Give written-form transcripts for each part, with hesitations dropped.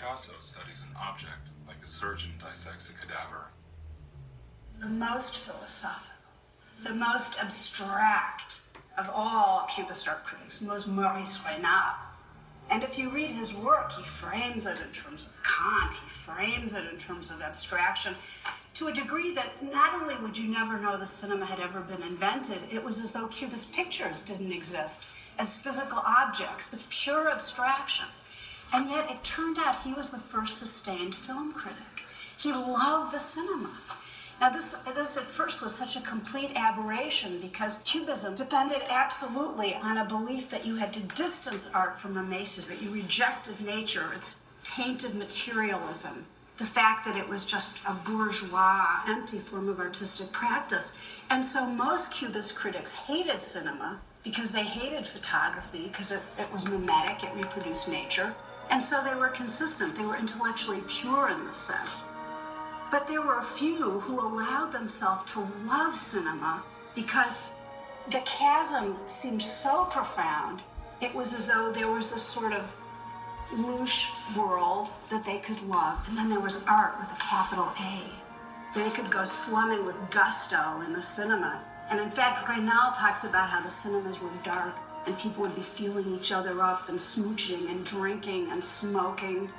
Picasso studies an object like a surgeon dissects a cadaver. The most philosophical, the most abstract of all Cubist art critics was Maurice Reinart. And if you read his work, he frames it in terms of Kant, he frames it in terms of abstraction, to a degree that not only would you never know the cinema had ever been invented, it was as though Cubist pictures didn't exist as physical objects. It's pure abstraction. And yet it turned out he was the first sustained film critic. He loved the cinema. Now this at first was such a complete aberration because Cubism depended absolutely on a belief that you had to distance art from amazes, that you rejected nature, its tainted materialism, the fact that it was just a bourgeois, empty form of artistic practice. And so most Cubist critics hated cinema because they hated photography, because it was mimetic, it reproduced nature. And so they were consistent, they were intellectually pure in this sense. But there were a few who allowed themselves to love cinema because the chasm seemed so profound. It was as though there was this sort of louche world that they could love. And then there was art with a capital A. They could go slumming with gusto in the cinema. And in fact, Reinart talks about how the cinemas were dark and people would be feeling each other up and smooching and drinking and smoking.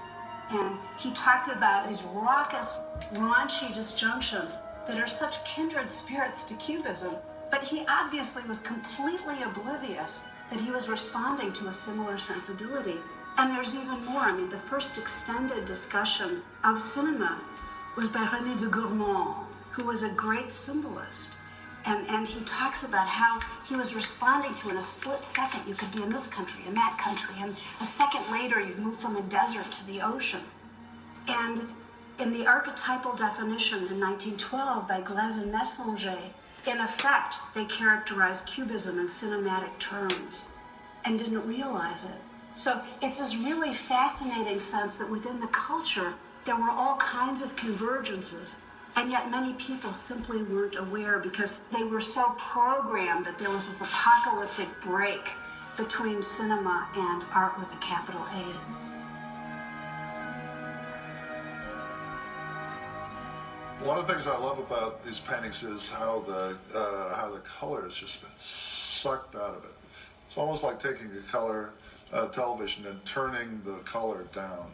And he talked about these raucous, raunchy disjunctions that are such kindred spirits to Cubism, but he obviously was completely oblivious that he was responding to a similar sensibility. And there's even more. I mean, the first extended discussion of cinema was by René de Gourmont, who was a great symbolist. And he talks about how he was responding to, in a split second, you could be in this country, in that country, and a second later you'd move from a desert to the ocean. And in the archetypal definition in 1912 by Glaise and Messenger, in effect, they characterized Cubism in cinematic terms and didn't realize it. So it's this really fascinating sense that within the culture, there were all kinds of convergences. And yet many people simply weren't aware because they were so programmed that there was this apocalyptic break between cinema and art with a capital A. One of the things I love about these paintings is how the color has just been sucked out of it. It's almost like taking a color television and turning the color down.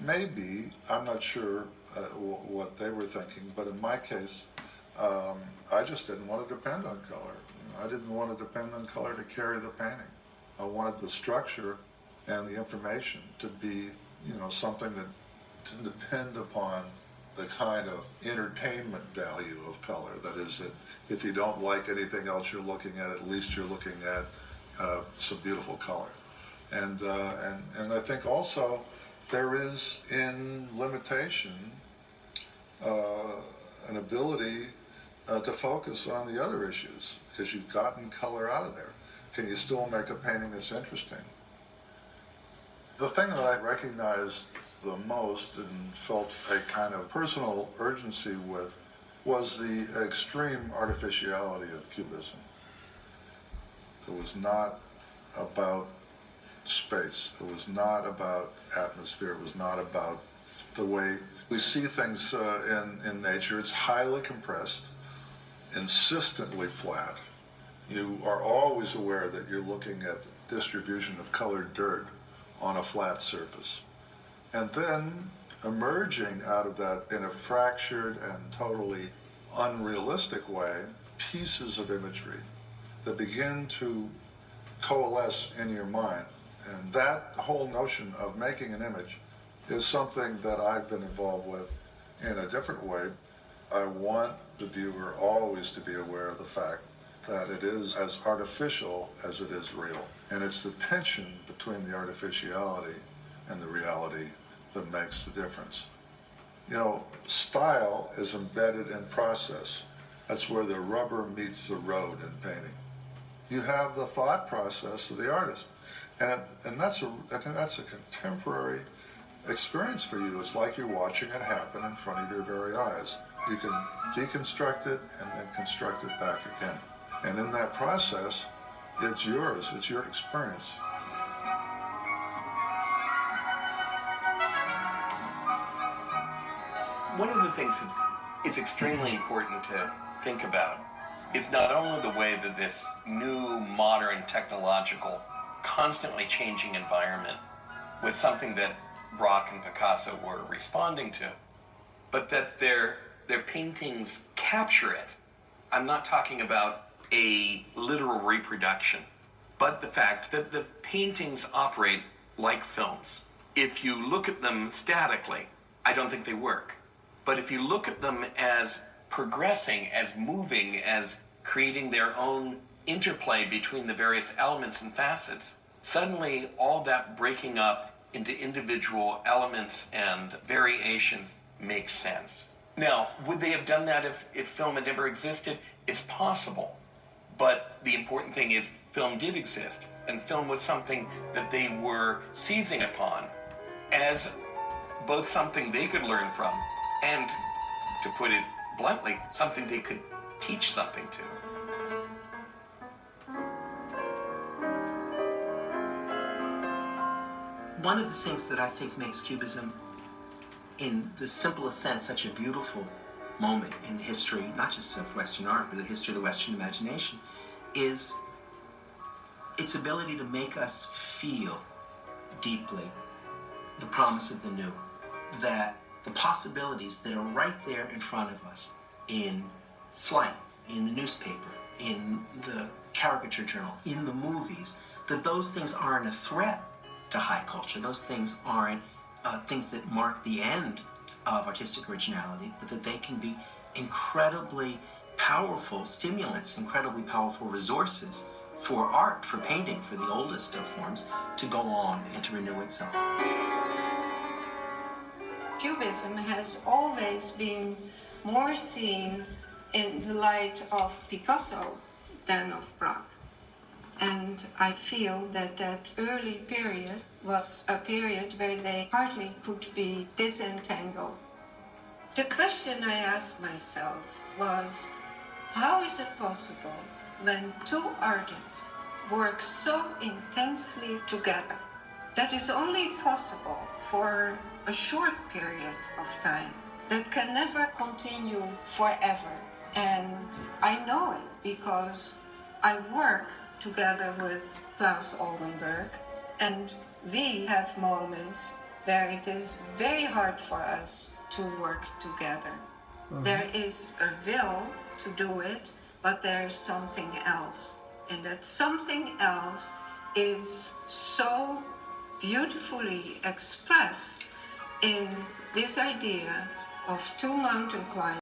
Maybe, I'm not sure what they were thinking, but in my case, I just didn't want to depend on color. I didn't want to depend on color to carry the painting. I wanted the structure and the information to be, something that didn't depend upon the kind of entertainment value of color. That is, that if you don't like anything else you're looking at least you're looking at some beautiful color. And I think also there is in limitation an ability to focus on the other issues because you've gotten color out of there. Can you still make a painting that's interesting? The thing that I recognized the most and felt a kind of personal urgency with was the extreme artificiality of Cubism. It was not about space. It was not about atmosphere. It was not about the way we see things in nature. It's highly compressed, insistently flat. You are always aware that you're looking at distribution of colored dirt on a flat surface. And then emerging out of that in a fractured and totally unrealistic way, pieces of imagery that begin to coalesce in your mind. And that whole notion of making an image is something that I've been involved with in a different way. I want the viewer always to be aware of the fact that it is as artificial as it is real. And it's the tension between the artificiality and the reality that makes the difference. Style is embedded in process. That's where the rubber meets the road in painting. You have the thought process of the artist. And that's a contemporary experience for you. It's like you're watching it happen in front of your very eyes. You can deconstruct it and then construct it back again. And in that process, it's yours, it's your experience. One of the things that it's extremely important to think about is not only the way that this new, modern, technological, constantly changing environment was something that Braque and Picasso were responding to, but that their paintings capture it. I'm not talking about a literal reproduction, but the fact that the paintings operate like films. If you look at them statically, I don't think they work. But if you look at them as progressing, as moving, as creating their own interplay between the various elements and facets, suddenly all that breaking up into individual elements and variations makes sense. Now, would they have done that if film had never existed? It's possible. But the important thing is film did exist, and film was something that they were seizing upon as both something they could learn from and, to put it bluntly, something they could teach something to. One of the things that I think makes Cubism, in the simplest sense, such a beautiful moment in the history, not just of Western art, but the history of the Western imagination, is its ability to make us feel deeply the promise of the new, that the possibilities that are right there in front of us in flight, in the newspaper, in the caricature journal, in the movies, that those things aren't a threat to high culture. Those things aren't things that mark the end of artistic originality, but that they can be incredibly powerful stimulants, incredibly powerful resources for art, for painting, for the oldest of forms, to go on and to renew itself. Cubism has always been more seen in the light of Picasso than of Braque. And I feel that that early period was a period where they hardly could be disentangled. The question I asked myself was, how is it possible when two artists work so intensely together? That is only possible for a short period of time. That can never continue forever. And I know it because I work together with Claes Oldenburg, and we have moments where it is very hard for us to work together. There is a will to do it, but there's something else. And that something else is so beautifully expressed in this idea of two mountain climbers